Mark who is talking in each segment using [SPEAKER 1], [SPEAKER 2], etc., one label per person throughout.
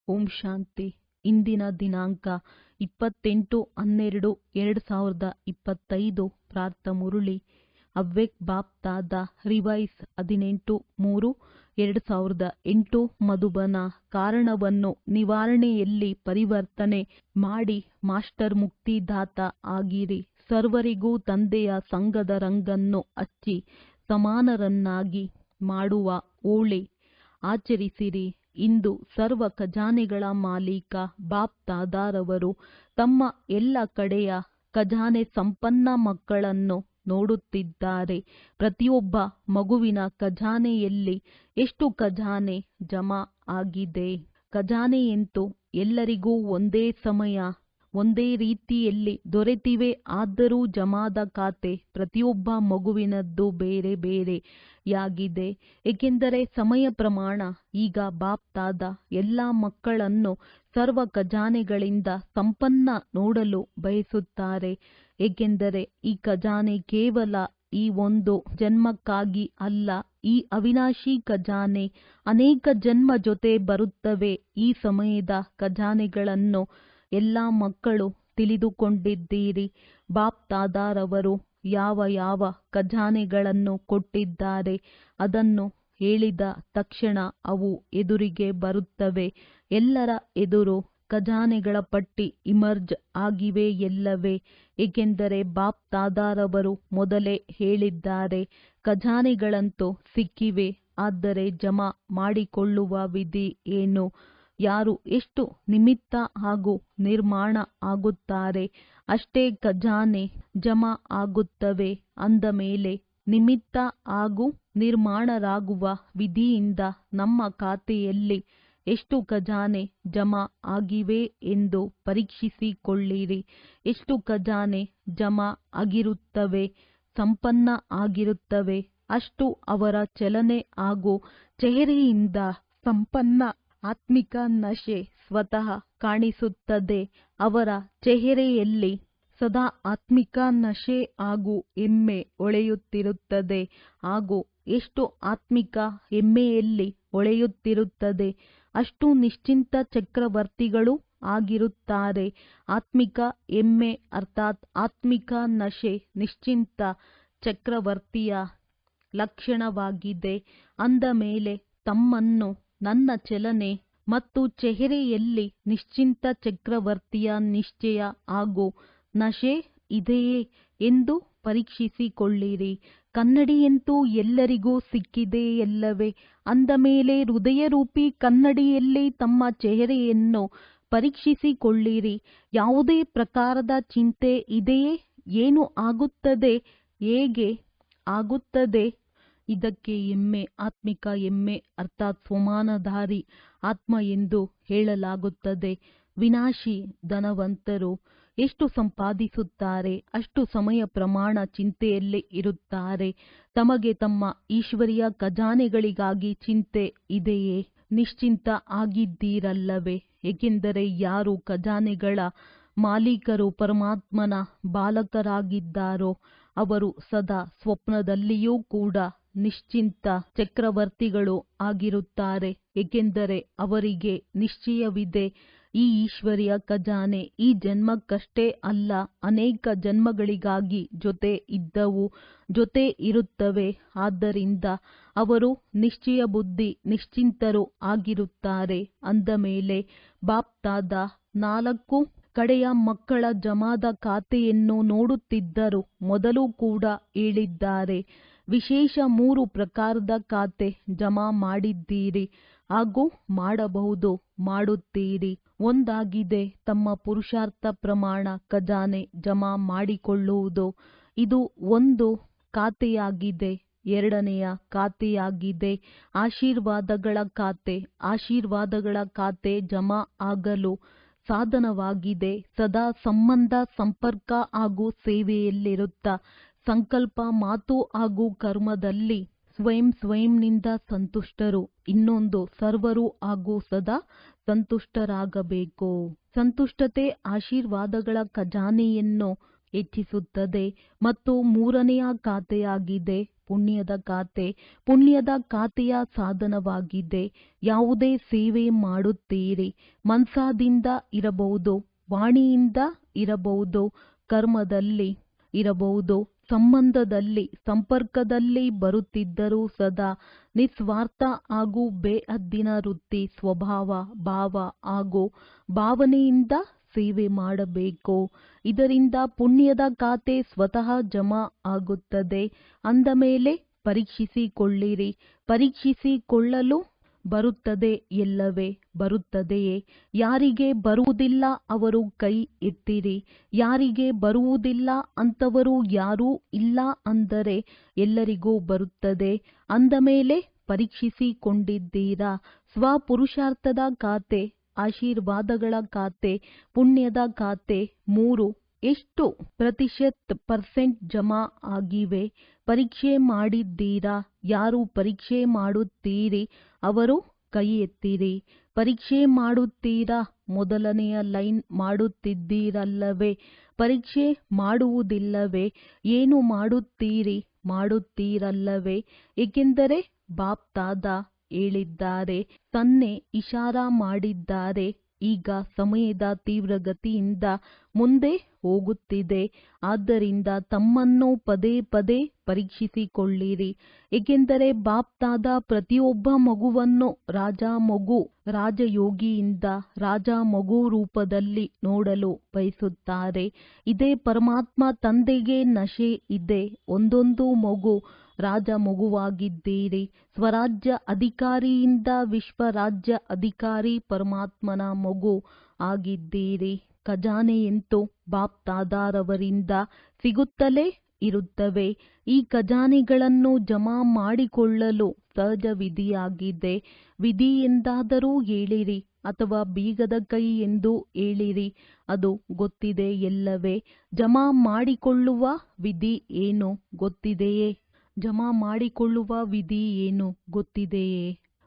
[SPEAKER 1] ಓಂ ಶಾಂತಿ. ಇಂದಿನ ದಿನಾಂಕ 28/12/2025. ಪ್ರಾರ್ಥ ಮುರುಳಿ. ಅವ್ಯಕ್ತ ಬಾಪ್ತಾದ ರಿವೈಸ್ 18/3/2008. ಮಧುಬನ. ಕಾರಣವನ್ನು ನಿವಾರಣೆಯಲ್ಲಿ ಪರಿವರ್ತನೆ ಮಾಡಿ ಮಾಸ್ಟರ್ ಮುಕ್ತಿದಾತ ಆಗಿರಿ. ಸರ್ವರಿಗೂ ತಂದೆಯ ಸಂಘದ ರಂಗನ್ನು ಹಚ್ಚಿ ಸಮಾನರನ್ನಾಗಿ ಮಾಡುವ ಓಳೆ ಆಚರಿಸಿರಿ. ಇಂದು ಸರ್ವ ಖಜಾನೆಗಳ ಮಾಲೀಕ ಬಾಪ್ತಾದರವರು ತಮ್ಮ ಎಲ್ಲ ಕಡೆಯ ಖಜಾನೆ ಸಂಪನ್ನ ಮಕ್ಕಳನ್ನು ನೋಡುತ್ತಿದ್ದಾರೆ. ಪ್ರತಿಯೊಬ್ಬ ಮಗುವಿನ ಖಜಾನೆಯಲ್ಲಿ ಎಷ್ಟು ಖಜಾನೆ ಜಮಾ ಆಗಿದೆ. ಖಜಾನೆಯಂತೂ ಎಲ್ಲರಿಗೂ ಒಂದೇ ಸಮಯ ಒಂದೇ ರೀತಿಯಲ್ಲಿ ದೊರೆತಿವೆ. ಆದರೂ ಜಮಾದ ಖಾತೆ ಪ್ರತಿಯೊಬ್ಬ ಮಗುವಿನದ್ದು ಬೇರೆ ಬೇರೆಯಾಗಿದೆ. ಏಕೆಂದರೆ ಸಮಯ ಪ್ರಮಾಣ ಈಗ ಬಾಪ್ತಾದ ಎಲ್ಲ ಮಕ್ಕಳನ್ನು ಸರ್ವ ಖಜಾನೆಗಳಿಂದ ಸಂಪನ್ನ ನೋಡಲು ಬಯಸುತ್ತಾರೆ. ಏಕೆಂದರೆ ಈ ಖಜಾನೆ ಕೇವಲ ಈ ಒಂದು ಜನ್ಮಕ್ಕಾಗಿ ಅಲ್ಲ. ಈ ಅವಿನಾಶಿ ಖಜಾನೆ ಅನೇಕ ಜನ್ಮ ಜೊತೆ ಬರುತ್ತವೆ. ಈ ಸಮಯದ ಖಜಾನೆಗಳನ್ನು ಎಲ್ಲ ಮಕ್ಕಳು ತಿಳಿದುಕೊಂಡಿದ್ದೀರಿ. ಬಾಪ್ತಾದರವರು ಯಾವ ಯಾವ ಖಜಾನೆಗಳನ್ನು ಕೊಟ್ಟಿದ್ದಾರೆ ಅದನ್ನು ಹೇಳಿದ ತಕ್ಷಣ ಅವು ಎದುರಿಗೆ ಬರುತ್ತವೆ. ಎಲ್ಲರ ಎದುರು ಖಜಾನೆಗಳ ಪಟ್ಟಿ ಇಮರ್ಜ್ ಆಗಿವೆ ಎಲ್ಲವೇ. ಏಕೆಂದರೆ ಬಾಪ್ತಾದರವರು ಮೊದಲೇ ಹೇಳಿದ್ದಾರೆ, ಖಜಾನೆಗಳಂತೂ ಸಿಕ್ಕಿವೆ, ಆದರೆ ಜಮಾ ಮಾಡಿಕೊಳ್ಳುವ ವಿಧಿ ಏನು? ಯಾರು ಎಷ್ಟು ನಿಮಿತ್ತ ಹಾಗೂ ನಿರ್ಮಾಣ ಆಗುತ್ತಾರೆ ಅಷ್ಟೇ ಖಜಾನೆ ಜಮಾ ಆಗುತ್ತವೆ. ಅಂದ ಮೇಲೆ ನಿಮಿತ್ತ ಹಾಗೂ ನಿರ್ಮಾಣರಾಗುವ ವಿಧಿಯಿಂದ ನಮ್ಮ ಖಾತೆಯಲ್ಲಿ ಎಷ್ಟು ಖಜಾನೆ ಜಮಾ ಆಗಿವೆ ಎಂದು ಪರೀಕ್ಷಿಸಿಕೊಳ್ಳಿರಿ. ಎಷ್ಟು ಖಜಾನೆ ಜಮಾ ಆಗಿರುತ್ತವೆ, ಸಂಪನ್ನ ಆಗಿರುತ್ತವೆ, ಅಷ್ಟು ಅವರ ಚಲನೆ ಹಾಗೂ ಚೆಹರೆಯಿಂದ ಸಂಪನ್ನ ಆತ್ಮಿಕ ನಶೆ ಸ್ವತಃ ಕಾಣಿಸುತ್ತದೆ. ಅವರ ಚೆಹರೆಯಲ್ಲಿ ಸದಾ ಆತ್ಮಿಕ ನಶೆ ಹಾಗೂ ಹೆಮ್ಮೆ ಹೊಳೆಯುತ್ತಿರುತ್ತದೆ. ಹಾಗೂ ಎಷ್ಟು ಆತ್ಮಿಕ ಹೆಮ್ಮೆಯಲ್ಲಿ ಹೊಳೆಯುತ್ತಿರುತ್ತದೆ ಅಷ್ಟು ನಿಶ್ಚಿಂತ ಚಕ್ರವರ್ತಿಗಳು ಆಗಿರುತ್ತಾರೆ. ಆತ್ಮಿಕ ಹೆಮ್ಮೆ ಅರ್ಥಾತ್ ಆತ್ಮಿಕ ನಶೆ ನಿಶ್ಚಿಂತ ಚಕ್ರವರ್ತಿಯ ಲಕ್ಷಣವಾಗಿದೆ. ಅಂದ ಮೇಲೆ ತಮ್ಮನ್ನು ನನ್ನ ಚಲನೆ ಮತ್ತು ಚೆಹರೆಯಲ್ಲಿ ನಿಶ್ಚಿಂತ ಚಕ್ರವರ್ತಿಯ ನಿಶ್ಚಯ ಹಾಗೂ ನಶೆ ಇದೆಯೇ ಎಂದು ಪರೀಕ್ಷಿಸಿಕೊಳ್ಳಿರಿ. ಕನ್ನಡಿಯಂತೂ ಎಲ್ಲರಿಗೂ ಸಿಕ್ಕಿದೆ ಎಲ್ಲವೇ. ಅಂದ ಮೇಲೆ ಹೃದಯರೂಪಿ ಕನ್ನಡಿಯಲ್ಲಿ ತಮ್ಮ ಚೆಹರೆಯನ್ನು ಪರೀಕ್ಷಿಸಿಕೊಳ್ಳಿರಿ. ಯಾವುದೇ ಪ್ರಕಾರದ ಚಿಂತೆ ಇದೆಯೇ? ಏನು ಆಗುತ್ತದೆ? ಹೇಗೆ ಆಗುತ್ತದೆ? ಇದಕ್ಕೆ ಹೆಮ್ಮೆ ಆತ್ಮಿಕ ಹೆಮ್ಮೆ ಅರ್ಥಾತ್ ಸ್ವಮಾನಧಾರಿ ಆತ್ಮ ಎಂದು ಹೇಳಲಾಗುತ್ತದೆ. ವಿನಾಶಿ ಧನವಂತರು ಎಷ್ಟು ಸಂಪಾದಿಸುತ್ತಾರೆ ಅಷ್ಟು ಸಮಯ ಪ್ರಮಾಣ ಚಿಂತೆಯಲ್ಲಿ ಇರುತ್ತಾರೆ. ತಮಗೆ ತಮ್ಮ ಈಶ್ವರೀಯ ಖಜಾನೆಗಳಿಗಾಗಿ ಚಿಂತೆ ಇದೆಯೇ? ನಿಶ್ಚಿಂತ ಆಗಿದ್ದೀರಲ್ಲವೇ? ಏಕೆಂದರೆ ಯಾರು ಖಜಾನೆಗಳ ಮಾಲೀಕರು ಪರಮಾತ್ಮನ ಬಾಲಕರಾಗಿದ್ದಾರೋ ಅವರು ಸದಾ ಸ್ವಪ್ನದಲ್ಲಿಯೂ ಕೂಡ ನಿಶ್ಚಿಂತ ಚಕ್ರವರ್ತಿಗಳು ಆಗಿರುತ್ತಾರೆ. ಏಕೆಂದರೆ ಅವರಿಗೆ ನಿಶ್ಚಯವಿದೆ, ಈ ಈಶ್ವರೀಯ ಖಜಾನೆ ಈ ಜನ್ಮಕ್ಕಷ್ಟೇ ಅಲ್ಲ, ಅನೇಕ ಜನ್ಮಗಳಿಗಾಗಿ ಜೊತೆ ಇದ್ದವು, ಜೊತೆ ಇರುತ್ತವೆ. ಆದ್ದರಿಂದ ಅವರು ನಿಶ್ಚಯ ಬುದ್ಧಿ ನಿಶ್ಚಿಂತರು ಆಗಿರುತ್ತಾರೆ. ಅಂದ ಮೇಲೆ ಬಾಪ್ತಾದ 4 ಕಡೆಯ ಮಕ್ಕಳ ಜಮಾದ ಖಾತೆಯನ್ನು ನೋಡುತ್ತಿದ್ದರು. ಮೊದಲು ಕೂಡ ಹೇಳಿದ್ದಾರೆ, ವಿಶೇಷ 3 ಪ್ರಕಾರದ ಖಾತೆ ಜಮಾ ಮಾಡಿದ್ದೀರಿ ಹಾಗೂ ಮಾಡಬಹುದು, ಮಾಡುತ್ತೀರಿ. ಒಂದಾಗಿದೆ ತಮ್ಮ ಪುರುಷಾರ್ಥ ಪ್ರಮಾಣ ಖಜಾನೆ ಜಮಾ ಮಾಡಿಕೊಳ್ಳುವುದು. ಇದು ಒಂದು ಖಾತೆಯಾಗಿದೆ. ಎರಡನೆಯ ಖಾತೆಯಾಗಿದೆ ಆಶೀರ್ವಾದಗಳ ಖಾತೆ. ಆಶೀರ್ವಾದಗಳ ಖಾತೆ ಜಮಾ ಆಗಲು ಸಾಧನವಾಗಿದೆ. ಸದಾ ಸಂಬಂಧ ಸಂಪರ್ಕ ಹಾಗೂ ಸೇವೆಯಲ್ಲಿರುತ್ತಾ ಸಂಕಲ್ಪ ಮಾತು ಹಾಗೂ ಕರ್ಮದಲ್ಲಿ ಸ್ವಯಂನಿಂದ ಸಂತುಷ್ಟರು. ಇನ್ನೊಂದು ಸರ್ವರು ಹಾಗೂ ಸದಾ ಸಂತುಷ್ಟರಾಗಬೇಕು. ಸಂತುಷ್ಟತೆ ಆಶೀರ್ವಾದಗಳ ಖಜಾನೆಯನ್ನು ಹೆಚ್ಚಿಸುತ್ತದೆ. ಮತ್ತು ಮೂರನೆಯ ಖಾತೆಯಾಗಿದೆ ಪುಣ್ಯದ ಖಾತೆ. ಪುಣ್ಯದ ಖಾತೆಯ ಸಾಧನವಾಗಿದೆ. ಯಾವುದೇ ಸೇವೆ ಮಾಡುತ್ತೀರಿ, ಮನಸಾದಿಂದ ಇರಬಹುದು, ವಾಣಿಯಿಂದ ಇರಬಹುದು, ಕರ್ಮದಲ್ಲಿ ಇರಬಹುದು, ಸಂಬಂಧದಲ್ಲಿ ಸಂಪರ್ಕದಲ್ಲಿ ಬರುತ್ತಿದ್ದರೂ ಸದಾ ನಿಸ್ವಾರ್ಥ ಹಾಗೂ ಬೇಹದ್ದಿನ ವೃತ್ತಿ, ಸ್ವಭಾವ, ಭಾವ ಹಾಗೂ ಭಾವನೆಯಿಂದ ಸೇವೆ ಮಾಡಬೇಕು. ಇದರಿಂದ ಪುಣ್ಯದ ಖಾತೆ ಸ್ವತಃ ಜಮಾ ಆಗುತ್ತದೆ. ಅಂದ ಮೇಲೆ ಪರೀಕ್ಷಿಸಿಕೊಳ್ಳಿರಿ. ಪರೀಕ್ಷಿಸಿಕೊಳ್ಳಲು ಬರುತ್ತದೆ ಎಲ್ಲವೇ ಬರುತ್ತದೆಯೇ? ಯಾರಿಗೆ ಬರುವುದಿಲ್ಲ ಅವರು ಕೈ ಎತ್ತಿರಿ. ಯಾರಿಗೆ ಬರುವುದಿಲ್ಲ ಅಂತವರು ಯಾರೂ ಇಲ್ಲ ಅಂದರೆ ಎಲ್ಲರಿಗೂ ಬರುತ್ತದೆ. ಅಂದ ಮೇಲೆ ಪರೀಕ್ಷಿಸಿಕೊಂಡಿದ್ದೀರಾ? ಸ್ವಪುರುಷಾರ್ಥದ ಖಾತೆ, ಆಶೀರ್ವಾದಗಳ ಖಾತೆ, ಪುಣ್ಯದ ಖಾತೆ 3 ಎಷ್ಟು % ಜಮಾ ಆಗಿವೆ? ಪರೀಕ್ಷೆ ಮಾಡಿದ್ದೀರಾ? ಯಾರು ಪರೀಕ್ಷೆ ಮಾಡುತ್ತೀರಿ ಅವರು ಕೈ ಎತ್ತಿರಿ. ಪರೀಕ್ಷೆ ಮಾಡುತ್ತೀರಾ? ಮೊದಲನೆಯ ಲೈನ್ ಮಾಡುತ್ತಿದ್ದೀರಲ್ಲವೇ? ಪರೀಕ್ಷೆ ಮಾಡುವುದಿಲ್ಲವೇ? ಏನು ಮಾಡುತ್ತೀರಿ? ಮಾಡುತ್ತೀರಲ್ಲವೇ? ಏಕೆಂದರೆ ಬಾಪ್ ದಾದಾ ಹೇಳಿದ್ದಾರೆ, ತನ್ನೇ ಇಶಾರಾ ಮಾಡಿದ್ದಾರೆ. ಈಗ ಸಮಯದ ತೀವ್ರಗತಿಯಿಂದ ಮುಂದೆ ಹೋಗುತ್ತಿದೆ. ಆದ್ದರಿಂದ ತಮ್ಮನ್ನು ಪದೇ ಪದೇ ಪರೀಕ್ಷಿಸಿಕೊಳ್ಳಿರಿ. ಏಕೆಂದರೆ ಬಾಪ್ ದಾದಾ ಪ್ರತಿಯೊಬ್ಬ ಮಗುವನ್ನು ರಾಜಯೋಗಿಯಿಂದ ರಾಜ ಮಗು ರೂಪದಲ್ಲಿ ನೋಡಲು ಬಯಸುತ್ತಾರೆ. ಇದೇ ಪರಮಾತ್ಮ ತಂದೆಗೆ ನಶೆ ಇದೆ. ಒಂದೊಂದು ಮಗು ರಾಜ ಮಗುವಾಗಿದ್ದೀರಿ. ಸ್ವರಾಜ್ಯ ಅಧಿಕಾರಿಯಿಂದ ವಿಶ್ವರಾಜ್ಯ ಅಧಿಕಾರಿ ಪರಮಾತ್ಮನ ಮಗು ಆಗಿದ್ದೀರಿ. ಖಜಾನೆಯಂತೂ ಬಾಪ್ ದಾದಾರವರಿಂದ ಸಿಗುತ್ತಲೇ ಇರುತ್ತವೆ. ಈ ಖಜಾನೆಗಳನ್ನು ಜಮಾ ಮಾಡಿಕೊಳ್ಳಲು ಸಹಜ ವಿಧಿಯಾಗಿದೆ. ವಿಧಿ ಎಂದಾದರೂ ಹೇಳಿರಿ ಅಥವಾ ಬೀಗದ ಕೈ ಎಂದು ಹೇಳಿರಿ, ಅದು ಗೊತ್ತಿದೆ ಎಲ್ಲವೇ? ಜಮಾ ಮಾಡಿಕೊಳ್ಳುವ ವಿಧಿ ಏನು ಗೊತ್ತಿದೆಯೇ? ಜಮಾ ಮಾಡಿಕೊಳ್ಳುವ ವಿಧಿ ಏನು ಗೊತ್ತಿದೆಯೇ?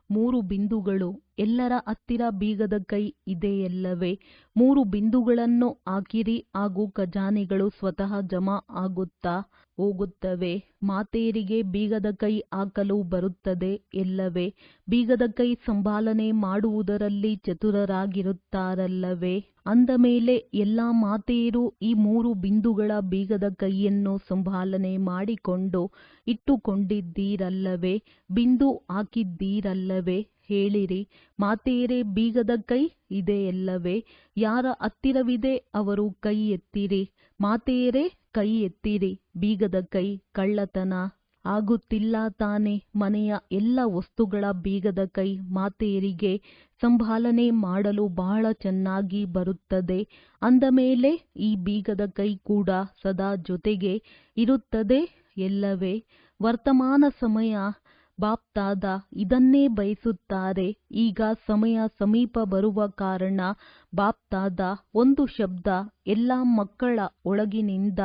[SPEAKER 1] 3 ಬಿಂದುಗಳು. ಎಲ್ಲರ ಹತ್ತಿರ ಬೀಗದ ಕೈ ಇದೆಯಲ್ಲವೇ? 3 ಬಿಂದುಗಳನ್ನು ಹಾಕಿರಿ ಹಾಗೂ ಖಜಾನೆಗಳು ಸ್ವತಃ ಜಮಾ ಆಗುತ್ತಾ ಹೋಗುತ್ತವೆ. ಮಾತೆಯರಿಗೆ ಬೀಗದ ಕೈ ಹಾಕಲು ಬರುತ್ತದೆ ಎಲ್ಲವೇ? ಬೀಗದ ಕೈ ಸಂಭಾಲನೆ ಮಾಡುವುದರಲ್ಲಿ ಚತುರರಾಗಿರುತ್ತಾರಲ್ಲವೇ? ಅಂದ ಮೇಲೆ ಎಲ್ಲ ಮಾತೆಯರು ಈ 3 ಬಿಂದುಗಳ ಬೀಗದ ಕೈಯನ್ನು ಸಂಭಾಲನೆ ಮಾಡಿಕೊಂಡು ಇಟ್ಟುಕೊಂಡಿದ್ದೀರಲ್ಲವೇ? ಬಿಂದು ಹಾಕಿದ್ದೀರಲ್ಲವೇ? ಹೇಳಿರಿ, ಮಾತೆಯರೇ ಬೀಗದ ಕೈ ಇದೆಯಲ್ಲವೇ? ಯಾರ ಹತ್ತಿರವಿದೆ ಅವರು ಕೈ ಎತ್ತಿರಿ. ಮಾತೆಯರೇ ಕೈ ಎತ್ತಿರಿ. ಬೀಗದ ಕೈ ಕಳ್ಳತನ ಆಗುತ್ತಿಲ್ಲ ತಾನೆ? ಮನೆಯ ಎಲ್ಲ ವಸ್ತುಗಳ ಬೀಗದ ಕೈ ಮಾತೆಯರಿಗೆ ಸಂಭಾಲನೆ ಮಾಡಲು ಬಹಳ ಚೆನ್ನಾಗಿ ಬರುತ್ತದೆ. ಅಂದ ಮೇಲೆ ಈ ಬೀಗದ ಕೈ ಕೂಡ ಸದಾ ಜೊತೆಗೆ ಇರುತ್ತದೆ ಎಲ್ಲವೇ? ವರ್ತಮಾನ ಸಮಯ ಬಾಪ್ ದಾದಾ ಇದನ್ನೇ ಬಯಸುತ್ತಾರೆ. ಈಗ ಸಮಯ ಸಮೀಪ ಬರುವ ಕಾರಣ ಬಾಪ್ ದಾದಾ ಒಂದು ಶಬ್ದ ಎಲ್ಲ ಮಕ್ಕಳ ಒಳಗಿನಿಂದ,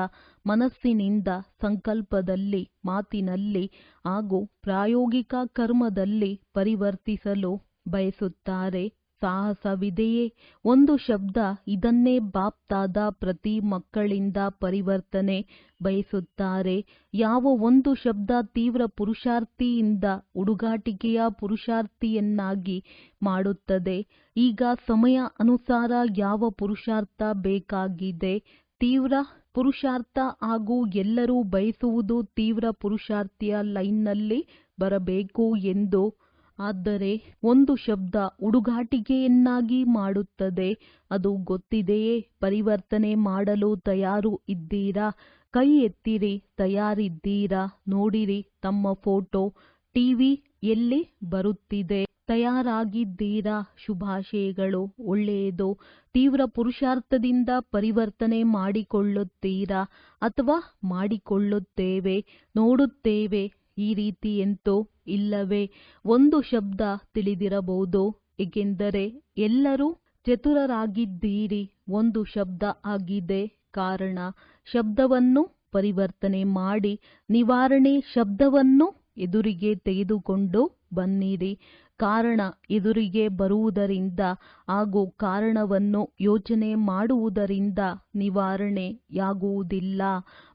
[SPEAKER 1] ಮನಸ್ಸಿನಿಂದ, ಸಂಕಲ್ಪದಲ್ಲಿ, ಮಾತಿನಲ್ಲಿ ಹಾಗೂ ಪ್ರಾಯೋಗಿಕ ಕರ್ಮದಲ್ಲಿ ಪರಿವರ್ತಿಸಲು ಬಯಸುತ್ತಾರೆ. ಸಾಹಸವಿದೆಯೇ? ಒಂದು ಶಬ್ದ ಇದನ್ನೇ ಬಾಪ್ ದಾದಾ ಪ್ರತಿ ಮಕ್ಕಳಿಂದ ಪರಿವರ್ತನೆ ಬಯಸುತ್ತಾರೆ. ಯಾವ ಒಂದು ಶಬ್ದ ತೀವ್ರ ಪುರುಷಾರ್ಥಿಯಿಂದ ಹುಡುಗಾಟಿಕೆಯ ಪುರುಷಾರ್ಥಿಯನ್ನಾಗಿ ಮಾಡುತ್ತದೆ. ಈಗ ಸಮಯ ಅನುಸಾರ ಯಾವ ಪುರುಷಾರ್ಥ ಬೇಕಾಗಿದೆ? ತೀವ್ರ ಪುರುಷಾರ್ಥ. ಹಾಗೂ ಎಲ್ಲರೂ ಬಯಸುವುದು ತೀವ್ರ ಪುರುಷಾರ್ಥಿಯ ಲೈನ್ನಲ್ಲಿ ಬರಬೇಕು ಎಂದು. ಆದರೆ ಒಂದು ಶಬ್ದ ಹುಡುಗಾಟಿಕೆಯನ್ನಾಗಿ ಮಾಡುತ್ತದೆ. ಅದು ಗೊತ್ತಿದೆಯೇ? ಪರಿವರ್ತನೆ ಮಾಡಲು ತಯಾರು ಇದ್ದೀರಾ? ಕೈ ಎತ್ತಿರಿ. ತಯಾರಿದ್ದೀರಾ? ನೋಡಿರಿ, ತಮ್ಮ ಫೋಟೋ ಟಿವಿಯಲ್ಲಿ ಬರುತ್ತಿದೆ. ತಯಾರಾಗಿದ್ದೀರಾ? ಶುಭಾಶಯಗಳು. ಒಳ್ಳೆಯದು. ತೀವ್ರ ಪುರುಷಾರ್ಥದಿಂದ ಪರಿವರ್ತನೆ ಮಾಡಿಕೊಳ್ಳುತ್ತೀರಾ ಅಥವಾ ಮಾಡಿಕೊಳ್ಳುತ್ತೇವೆ? ನೋಡುತ್ತೇವೆ. ಈ ರೀತಿಯಂತೂ ಇಲ್ಲವೇ? ಒಂದು ಶಬ್ದ ತಿಳಿದಿರಬಹುದು. ಏಕೆಂದರೆ ಎಲ್ಲರೂ ಚತುರರಾಗಿದ್ದೀರಿ. ಒಂದು ಶಬ್ದ ಆಗಿದೆ. ಕಾರಣ ಶಬ್ದವನ್ನು ಪರಿವರ್ತನೆ ಮಾಡಿ ನಿವಾರಣೆ ಶಬ್ದವನ್ನು ಎದುರಿಗೆ ತೆಗೆದುಕೊಂಡು ಬನ್ನಿರಿ. ಕಾರಣ ಎದುರಿಗೆ ಬರುವುದರಿಂದ ಹಾಗೂ ಕಾರಣವನ್ನು ಯೋಚನೆ ಮಾಡುವುದರಿಂದ ನಿವಾರಣೆಯಾಗುವುದಿಲ್ಲ.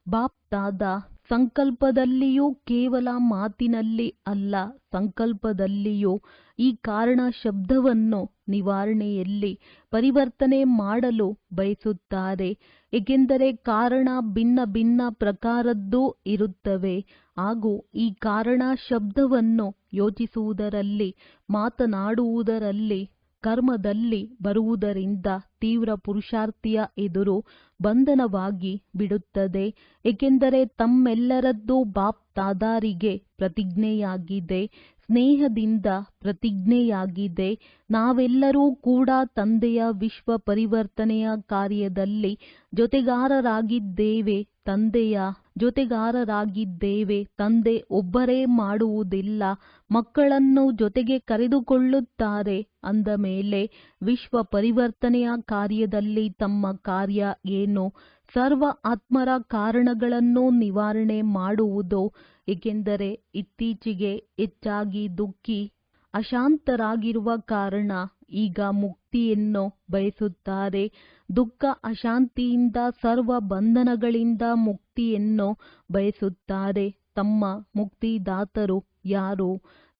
[SPEAKER 1] ಬಾಪ್ ದಾದಾ ಸಂಕಲ್ಪದಲ್ಲಿಯೂ ಕೇವಲ ಮಾತಿನಲ್ಲಿ ಅಲ್ಲ, ಸಂಕಲ್ಪದಲ್ಲಿಯೂ ಈ ಕಾರಣ ಶಬ್ದವನ್ನು ನಿವಾರಣೆಯಲ್ಲಿ ಪರಿವರ್ತನೆ ಮಾಡಲು ಬಯಸುತ್ತಾರೆ. ಏಕೆಂದರೆ ಕಾರಣ ಭಿನ್ನ ಭಿನ್ನ ಪ್ರಕಾರದ್ದೂ ಇರುತ್ತವೆ ಹಾಗೂ ಈ ಕಾರಣ ಶಬ್ದವನ್ನು ಯೋಚಿಸುವುದರಲ್ಲಿ, ಮಾತನಾಡುವುದರಲ್ಲಿ, ಕರ್ಮದಲ್ಲಿ ಬರುವುದರಿಂದ ತೀವ್ರ ಪುರುಷಾರ್ಥಿಯ ಎದುರು ಬಂಧನವಾಗಿ ಬಿಡುತ್ತದೆ. ಏಕೆಂದರೆ ತಮ್ಮೆಲ್ಲರದ್ದು ಬಾಪ್ ದಾದಾರಿಗೆ ಪ್ರತಿಜ್ಞೆಯಾಗಿದೆ, ಸ್ನೇಹದಿಂದ ಪ್ರತಿಜ್ಞೆಯಾಗಿದೆ. ನಾವೆಲ್ಲರೂ ಕೂಡ ತಂದೆಯ ವಿಶ್ವ ಪರಿವರ್ತನೆಯ ಕಾರ್ಯದಲ್ಲಿ ಜೊತೆಗಾರರಾಗಿದ್ದೇವೆ, ತಂದೆಯ ಜೊತೆಗಾರರಾಗಿದ್ದೇವೆ. ತಂದೆ ಒಬ್ಬರೇ ಮಾಡುವುದಿಲ್ಲ, ಮಕ್ಕಳನ್ನು ಜೊತೆಗೆ ಕರೆದುಕೊಳ್ಳುತ್ತಾರೆ. ಅಂದ ಮೇಲೆ ವಿಶ್ವ ಪರಿವರ್ತನೆಯ ಕಾರ್ಯದಲ್ಲಿ ತಮ್ಮ ಕಾರ್ಯ ಏನು? ಸರ್ವ ಆತ್ಮರ ಕಾರಣಗಳನ್ನು ನಿವಾರಣೆ ಮಾಡುವುದು. ಏಕೆಂದರೆ ಇತ್ತೀಚೆಗೆ ಹೆಚ್ಚಾಗಿ ದುಃಖಿ ಅಶಾಂತರಾಗಿರುವ ಕಾರಣ ಈಗ ಮುಕ್ತಿಯನ್ನು ಬಯಸುತ್ತಾರೆ. ದುಃಖ ಅಶಾಂತಿಯಿಂದ, ಸರ್ವ ಬಂಧನಗಳಿಂದ ಮುಕ್ತಿಯನ್ನು ಬಯಸುತ್ತಾರೆ. ತಮ್ಮ ಮುಕ್ತಿದಾತರು ಯಾರು?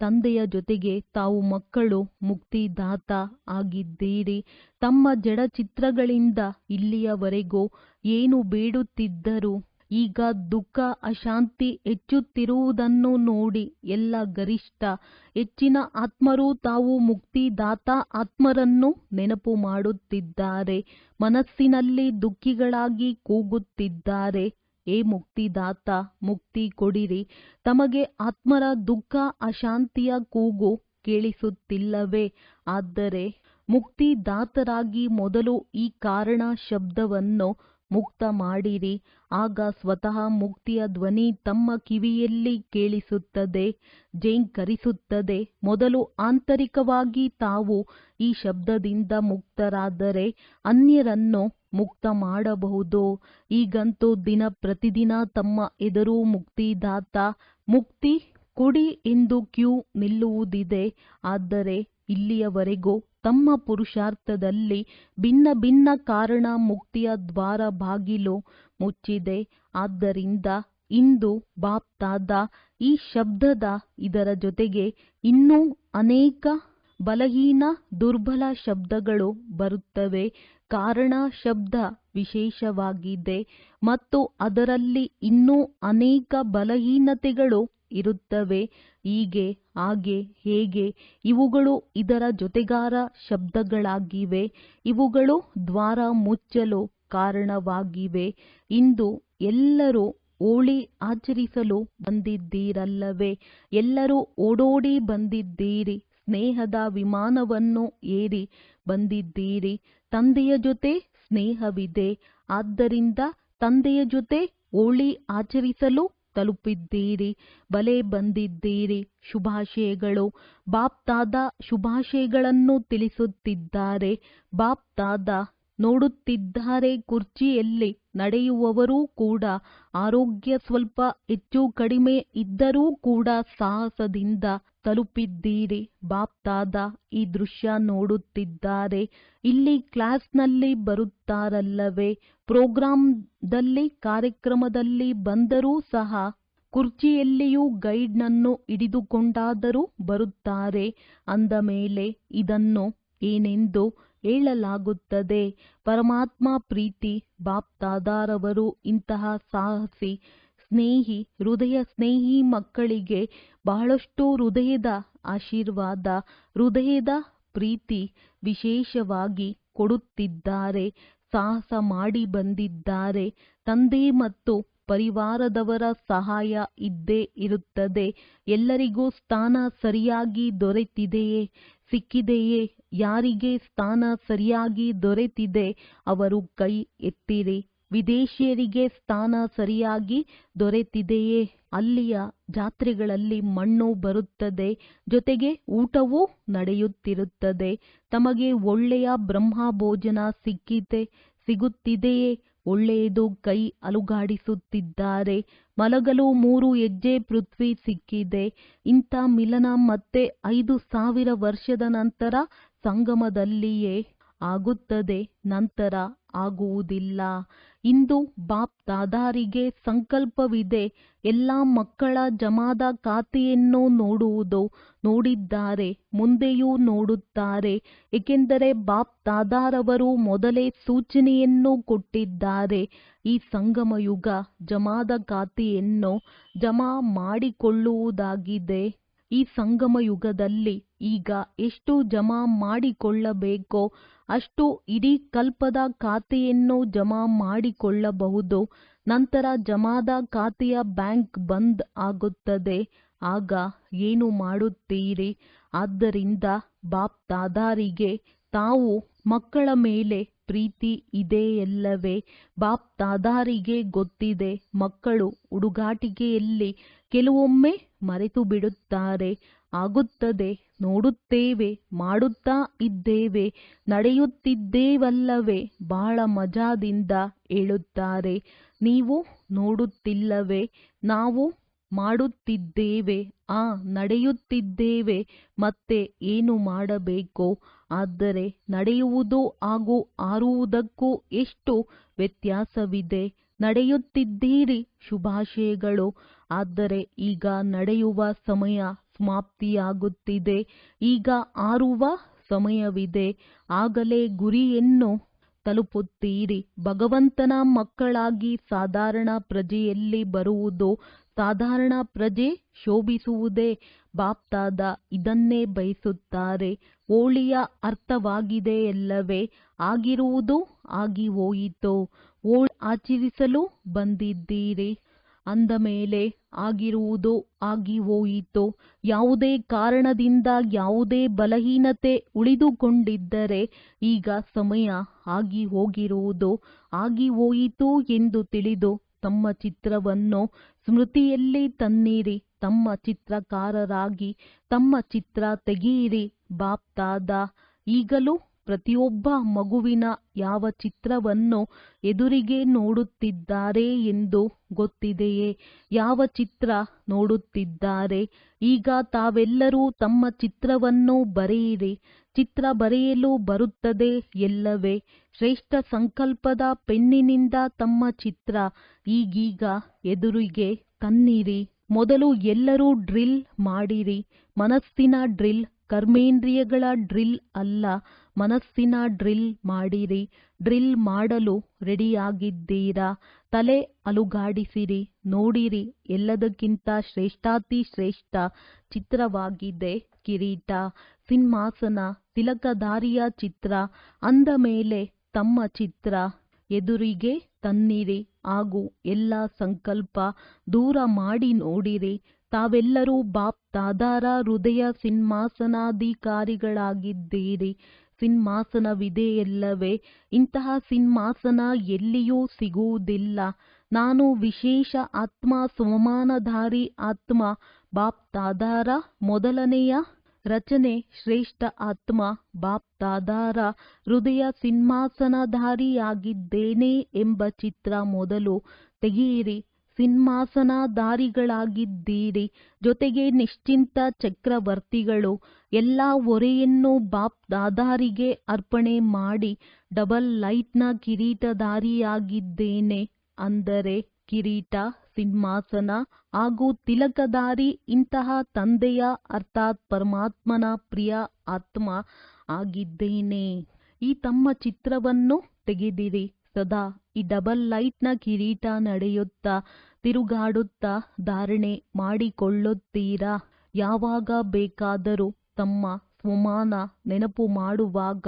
[SPEAKER 1] ತಂದೆಯ ಜೊತೆಗೆ ತಾವು ಮಕ್ಕಳು ಮುಕ್ತಿದಾತ ಆಗಿದ್ದೀರಿ. ತಮ್ಮ ಜಡ ಚಿತ್ರಗಳಿಂದ ಇಲ್ಲಿಯವರೆಗೂ ಏನು ಬೇಡುತ್ತಿದ್ದರು? ಈಗ ದುಃಖ ಅಶಾಂತಿ ಹೆಚ್ಚುತ್ತಿರುವುದನ್ನು ನೋಡಿ ಎಲ್ಲ ಗರಿಷ್ಠ ಹೆಚ್ಚಿನ ಆತ್ಮರು ತಾವು ಮುಕ್ತಿದಾತ ಆತ್ಮರನ್ನು ನೆನಪು ಮಾಡುತ್ತಿದ್ದಾರೆ. ಮನಸ್ಸಿನಲ್ಲಿ ದುಃಖಿಗಳಾಗಿ ಕೂಗುತ್ತಿದ್ದಾರೆ, ಹೇ ಮುಕ್ತಿದಾತ, ಮುಕ್ತಿ ಕೊಡಿರಿ. ತಮಗೆ ಆತ್ಮರ ದುಃಖ ಅಶಾಂತಿಯ ಕೂಗು ಕೇಳಿಸುತ್ತಿಲ್ಲವೇ? ಆದರೆ ಮುಕ್ತಿದಾತರಾಗಿ ಮೊದಲು ಈ ಕಾರಣ ಶಬ್ದವನ್ನು ಮುಕ್ತ ಮಾಡಿರಿ. ಆಗ ಸ್ವತಃ ಮುಕ್ತಿಯ ಧ್ವನಿ ತಮ್ಮ ಕಿವಿಯಲ್ಲಿ ಕೇಳಿಸುತ್ತದೆ, ಝೇಂಕರಿಸುತ್ತದೆ. ಮೊದಲು ಆಂತರಿಕವಾಗಿ ತಾವು ಈ ಶಬ್ದದಿಂದ ಮುಕ್ತರಾದರೆ ಅನ್ಯರನ್ನು ಮುಕ್ತ ಮಾಡಬಹುದು. ಈಗಂತೂ ದಿನ ಪ್ರತಿದಿನ ತಮ್ಮ ಎದುರು ಮುಕ್ತಿದಾತ, ಮುಕ್ತಿ ಕೊಡಿ ಎಂದು ಕ್ಯೂ ನಿಲ್ಲುವುದಿದೆ. ಆದರೆ ಇಲ್ಲಿಯವರೆಗೂ ತಮ್ಮ ಪುರುಷಾರ್ಥದಲ್ಲಿ ಭಿನ್ನ ಭಿನ್ನ ಕಾರಣ ಮುಕ್ತಿಯ ದ್ವಾರ ಬಾಗಿಲು ಮುಚ್ಚಿದೆ. ಆದ್ದರಿಂದ ಇಂದು ಬಾಪ್ ದಾದಾ ಈ ಶಬ್ದದ ಇದರ ಜೊತೆಗೆ ಇನ್ನೂ ಅನೇಕ ಬಲಹೀನ ದುರ್ಬಲ ಶಬ್ದಗಳು ಬರುತ್ತವೆ. ಕಾರಣ ಶಬ್ದ ವಿಶೇಷವಾಗಿದೆ ಮತ್ತು ಅದರಲ್ಲಿ ಇನ್ನೂ ಅನೇಕ ಬಲಹೀನತೆಗಳು ಇರುತ್ತವೆ. ಹೀಗೆ ಹಾಗೆ ಹೇಗೆ ಇವುಗಳು ಇದರ ಜೊತೆಗಾರ ಶಬ್ದಗಳಾಗಿವೆ. ಇವುಗಳು ದ್ವಾರ ಮುಚ್ಚಲು ಕಾರಣವಾಗಿವೆ. ಇಂದು ಎಲ್ಲರೂ ಹೋಳಿ ಆಚರಿಸಲು ಬಂದಿದ್ದೀರಲ್ಲವೇ? ಎಲ್ಲರೂ ಓಡೋಡಿ ಬಂದಿದ್ದೀರಿ. ಸ್ನೇಹದ ವಿಮಾನವನ್ನು ಏರಿ ಬಂದಿದ್ದೀರಿ. ತಂದೆಯ ಜೊತೆ ಸ್ನೇಹವಿದೆ. ಆದ್ದರಿಂದ ತಂದೆಯ ಜೊತೆ ಹೋಳಿ ಆಚರಿಸಲು ತಲುಪಿದ್ದೀರಿ. ಬಲೆ ಬಂದಿದ್ದೀರಿ. ಶುಭಾಶಯಗಳು. ಬಾಪ್ ದಾದಾ ಶುಭಾಶಯಗಳನ್ನು ತಿಳಿಸುತ್ತಿದ್ದಾರೆ. ಬಾಪ್ ದಾದಾ ನೋಡುತ್ತಿದ್ದಾರೆ. ಕುರ್ಚಿಯಲ್ಲಿ ನಡೆಯುವವರೂ ಕೂಡ ಆರೋಗ್ಯ ಸ್ವಲ್ಪ ಹೆಚ್ಚು ಕಡಿಮೆ ಇದ್ದರೂ ಕೂಡ ಸಾಹಸದಿಂದ ತಲುಪಿದ್ದೀರಿ. ಬಾಪ್ ದಾದಾ ಈ ದೃಶ್ಯ ನೋಡುತ್ತಿದ್ದಾರೆ. ಇಲ್ಲಿ ಕ್ಲಾಸ್ನಲ್ಲಿ ಬರುತ್ತಾರಲ್ಲವೇ? ಪ್ರೋಗ್ರಾಂದಲ್ಲಿ, ಕಾರ್ಯಕ್ರಮದಲ್ಲಿ ಬಂದರೂ ಸಹ ಕುರ್ಚಿಯಲ್ಲಿಯೂ ಗೈಡ್ನನ್ನು ಹಿಡಿದುಕೊಂಡಾದರೂ ಬರುತ್ತಾರೆ. ಅಂದ ಮೇಲೆ ಇದನ್ನು ಏನೆಂದು ಹೇಳಲಾಗುತ್ತದೆ? ಪರಮಾತ್ಮ ಪ್ರೀತಿ. ಬಾಪ್ ದಾದಾರವರು ಇಂತಹ ಸಾಹಸಿ, ಸ್ನೇಹಿ, ಹೃದಯ ಸ್ನೇಹಿ ಮಕ್ಕಳಿಗೆ ಬಹಳಷ್ಟು ಹೃದಯದ ಆಶೀರ್ವಾದ, ಹೃದಯದ ಪ್ರೀತಿ ವಿಶೇಷವಾಗಿ ಕೊಡುತ್ತಿದ್ದಾರೆ. ಸಾಹಸ ಮಾಡಿ ಬಂದಿದ್ದಾರೆ. ತಂದೆ ಮತ್ತು ಪರಿವಾರದವರ ಸಹಾಯ ಇದ್ದೇ ಇರುತ್ತದೆ. ಎಲ್ಲರಿಗೂ ಸ್ಥಾನ ಸರಿಯಾಗಿ ದೊರೆತಿದೆಯೇ? ಸಿಕ್ಕಿದೆಯೇ? ಯಾರಿಗೆ ಸ್ಥಾನ ಸರಿಯಾಗಿ ದೊರೆತಿದೆ ಅವರು ಕೈ ಎತ್ತಿರಿ. ವಿದೇಶಿಯರಿಗೆ ಸ್ಥಾನ ಸರಿಯಾಗಿ ದೊರೆತಿದೆಯೇ? ಅಲ್ಲಿಯ ಜಾತ್ರೆಗಳಲ್ಲಿ ಮಣ್ಣು ಬರುತ್ತದೆ, ಜೊತೆಗೆ ಊಟವೂ ನಡೆಯುತ್ತಿರುತ್ತದೆ. ತಮಗೆ ಒಳ್ಳೆಯ ಬ್ರಹ್ಮ ಭೋಜನ ಸಿಗುತ್ತಿದೆಯೇ? ಒಳ್ಳೆಯದು. ಕೈ ಅಲುಗಾಡಿಸುತ್ತಿದ್ದಾರೆ. ಮಲಗಲು 3 ಹೆಜ್ಜೆ ಪೃಥ್ವಿ ಸಿಕ್ಕಿದೆ. ಇಂಥ ಮಿಲನ ಮತ್ತೆ 5000 ವರ್ಷದ ನಂತರ ಸಂಗಮದಲ್ಲಿಯೇ ಆಗುತ್ತದೆ, ನಂತರ ಆಗುವುದಿಲ್ಲ. ಇಂದು ಬಾಪ್ ದಾದಾರಿಗೆ ಸಂಕಲ್ಪವಿದೆ. ಎಲ್ಲ ಮಕ್ಕಳ ಜಮಾದ ಖಾತೆಯನ್ನು ನೋಡಿದ್ದಾರೆ, ಮುಂದೆಯೂ ನೋಡುತ್ತಾರೆ. ಏಕೆಂದರೆ ಬಾಪ್ ದಾದಾರವರು ಮೊದಲೇ ಸೂಚನೆಯನ್ನು ಕೊಟ್ಟಿದ್ದಾರೆ. ಈ ಸಂಗಮಯುಗ ಜಮಾದ ಖಾತೆಯನ್ನು ಜಮಾ ಮಾಡಿಕೊಳ್ಳುವುದಾಗಿದೆ. ಈ ಸಂಗಮಯುಗದಲ್ಲಿ ಈಗ ಎಷ್ಟು ಜಮಾ ಮಾಡಿಕೊಳ್ಳಬೇಕೋ ಅಷ್ಟು ಇಡೀ ಕಲ್ಪದ ಖಾತೆಯನ್ನು ಜಮಾ ಮಾಡಿಕೊಳ್ಳಬಹುದು. ನಂತರ ಜಮಾದ ಖಾತೆಯ ಬ್ಯಾಂಕ್ ಬಂದ್ ಆಗುತ್ತದೆ. ಆಗ ಏನು ಮಾಡುತ್ತೀರಿ? ಆದ್ದರಿಂದ ಬಾಪ್ ದಾದಾರಿಗೆ ತಾವು ಮಕ್ಕಳ ಮೇಲೆ ಪ್ರೀತಿ ಇದೆಯಲ್ಲವೇ? ಬಾಪ್ ದಾದಾರಿಗೆ ಗೊತ್ತಿದೆ, ಮಕ್ಕಳು ಹುಡುಗಾಟಿಕೆಯಲ್ಲಿ ಕೆಲವೊಮ್ಮೆ ಮರೆತು ಬಿಡುತ್ತಾರೆ. ಆಗುತ್ತದೆ, ನೋಡುತ್ತೇವೆ, ಮಾಡುತ್ತಾ ಇದ್ದೇವೆ, ನಡೆಯುತ್ತಿದ್ದೇವಲ್ಲವೇ, ಬಹಳ ಮಜಾದಿಂದ ಹೇಳುತ್ತಾರೆ. ನೀವು ನೋಡುತ್ತಿಲ್ಲವೇ? ನಾವು ಮಾಡುತ್ತಿದ್ದೇವೆ, ನಡೆಯುತ್ತಿದ್ದೇವೆ, ಮತ್ತೆ ಏನು ಮಾಡಬೇಕು? ಆದರೆ ನಡೆಯುವುದು ಹಾಗೂ ಹಾರುವುದಕ್ಕೂ ಎಷ್ಟು ವ್ಯತ್ಯಾಸವಿದೆ. ನಡೆಯುತ್ತಿದ್ದೀರಿ, ಶುಭಾಶಯಗಳು. ಆದರೆ ಈಗ ನಡೆಯುವ ಸಮಯ ಸಮಾಪ್ತಿಯಾಗುತ್ತಿದೆ. ಈಗ ಹಾರುವ ಸಮಯವಿದೆ. ಆಗಲೇ ಗುರಿಯನ್ನು ತಲುಪುತ್ತೀರಿ. ಭಗವಂತನ ಮಕ್ಕಳಾಗಿ ಸಾಧಾರಣ ಪ್ರಜೆಯಲ್ಲಿ ಬರುವುದು. ಸಾಧಾರಣ ಪ್ರಜೆ ಶೋಭಿಸುವುದೇ. ಬಾಪ್ ದಾದಾ ಇದನ್ನೇ ಬಯಸುತ್ತಾರೆ. ಹೋಳಿಯ ಅರ್ಥವಾಗಿದೆಯಲ್ಲವೇ? ಆಗಿರುವುದು ಆಗಿ ಹೋಯಿತು. ಹೋಳಿ ಆಚರಿಸಲು ಬಂದಿದ್ದೀರಿ ಅಂದ ಮೇಲೆ ಆಗಿರುವುದು ಆಗಿ ಹೋಯಿತು. ಯಾವುದೇ ಕಾರಣದಿಂದ ಯಾವುದೇ ಬಲಹೀನತೆ ಉಳಿದುಕೊಂಡಿದ್ದರೆ ಈಗ ಸಮಯ ಆಗಿ ಹೋಗಿರುವುದು ಆಗಿ ಹೋಯಿತು ಎಂದು ತಿಳಿದು ತಮ್ಮ ಚಿತ್ರವನ್ನು ಸ್ಮೃತಿಯಲ್ಲಿ ತನ್ನಿರಿ. ತಮ್ಮ ಚಿತ್ರಕಾರರಾಗಿ ತಮ್ಮ ಚಿತ್ರ ತೆಗೆಯಿರಿ. ಬಾಪ್ ದಾದಾ ಈಗಲೂ ಪ್ರತಿಯೊಬ್ಬ ಮಗುವಿನ ಯಾವ ಚಿತ್ರವನ್ನು ಎದುರಿಗೆ ನೋಡುತ್ತಿದ್ದಾರೆ ಎಂದು ಗೊತ್ತಿದೆಯೇ? ಯಾವ ಚಿತ್ರ ನೋಡುತ್ತಿದ್ದಾರೆ? ಈಗ ತಾವೆಲ್ಲರೂ ತಮ್ಮ ಚಿತ್ರವನ್ನು ಬರೆಯಿರಿ. ಚಿತ್ರ ಬರೆಯಲು ಬರುತ್ತದೆ ಎಲ್ಲವೇ? ಶ್ರೇಷ್ಠ ಸಂಕಲ್ಪದ ಪೆನ್ನಿನಿಂದ ತಮ್ಮ ಚಿತ್ರ ಈಗೀಗ ಎದುರಿಗೆ ತನ್ನಿರಿ. ಮೊದಲು ಎಲ್ಲರೂ ಡ್ರಿಲ್ ಮಾಡಿರಿ. ಮನಸ್ಸಿನ ಡ್ರಿಲ್, ಕರ್ಮೇಂದ್ರಿಯಗಳ ಡ್ರಿಲ್ ಅಲ್ಲ, ಮನಸ್ಸಿನ ಡ್ರಿಲ್ ಮಾಡಿರಿ. ಡ್ರಿಲ್ ಮಾಡಲು ರೆಡಿಯಾಗಿದ್ದೀರಾ? ತಲೆ ಅಲುಗಾಡಿಸಿರಿ, ನೋಡಿರಿ. ಎಲ್ಲದಕ್ಕಿಂತ ಶ್ರೇಷ್ಠಾತಿ ಶ್ರೇಷ್ಠ ಚಿತ್ರವಾಗಿದೆ ಕಿರೀಟ, ಸಿಂಹಾಸನ, ತಿಲಕಧಾರಿಯ ಚಿತ್ರ. ಅಂದ ಮೇಲೆ ತಮ್ಮ ಚಿತ್ರ ಎದುರಿಗೆ ತನ್ನಿರಿ ಹಾಗೂ ಎಲ್ಲ ಸಂಕಲ್ಪ ದೂರ ಮಾಡಿ ನೋಡಿರಿ. ತಾವೆಲ್ಲರೂ ಬಾಪ್ ದಾದಾರ ಹೃದಯ ಸಿಂಹಾಸನಾಧಿಕಾರಿಗಳಾಗಿದ್ದೀರಿ. ಸಿಂಹಾಸನವಿದೆಯಲ್ಲವೇ? ಇಂತಹ ಸಿಂಹಾಸನ ಎಲ್ಲಿಯೂ ಸಿಗುವುದಿಲ್ಲ. ನಾನು ವಿಶೇಷ ಆತ್ಮ, ಸ್ವಮಾನಧಾರಿ ಆತ್ಮ. ಬಾಪ್ ದಾದಾರ ಮೊದಲನೆಯ ರಚನೆ ಶ್ರೇಷ್ಠ ಆತ್ಮ. ಬಾಪ್ ದಾದಾರ ಹೃದಯ ಸಿಂಹಾಸನಧಾರಿಯಾಗಿದ್ದೇನೆ ಎಂಬ ಚಿತ್ರ ಮೊದಲು ತೆಗೆಯಿರಿ. ಸಿಂಹಾಸನಧಾರಿಗಳಾಗಿದ್ದೀರಿ, ಜೊತೆಗೆ ನಿಶ್ಚಿಂತ ಚಕ್ರವರ್ತಿಗಳು. ಎಲ್ಲ ಹೊರೆಯನ್ನು ಬಾಪ್ ದಾದಾರಿಗೆ ಅರ್ಪಣೆ ಮಾಡಿ ಡಬಲ್ ಲೈಟ್ನ ಕಿರೀಟಧಾರಿಯಾಗಿದ್ದೇನೆ. ಅಂದರೆ ಕಿರೀಟ, ಸಿಂಹಾಸನ ಹಾಗೂ ತಿಲಕಧಾರಿ. ಇಂತಹ ತಂದೆಯ ಅರ್ಥಾತ್ ಪರಮಾತ್ಮನ ಪ್ರಿಯ ಆತ್ಮ ಆಗಿದ್ದೇನೆ. ಈ ತಮ್ಮ ಚಿತ್ರವನ್ನು ತೆಗೆದಿರಿ. ಸದಾ ಈ ಡಬಲ್ ಲೈಟ್ನ ಕಿರೀಟ ನಡೆಯುತ್ತಾ ತಿರುಗಾಡುತ್ತಾ ಧಾರಣೆ ಮಾಡಿಕೊಳ್ಳುತ್ತೀರಾ? ಯಾವಾಗ ಬೇಕಾದರೂ ತಮ್ಮ ಸ್ವಮಾನ ನೆನಪು ಮಾಡುವಾಗ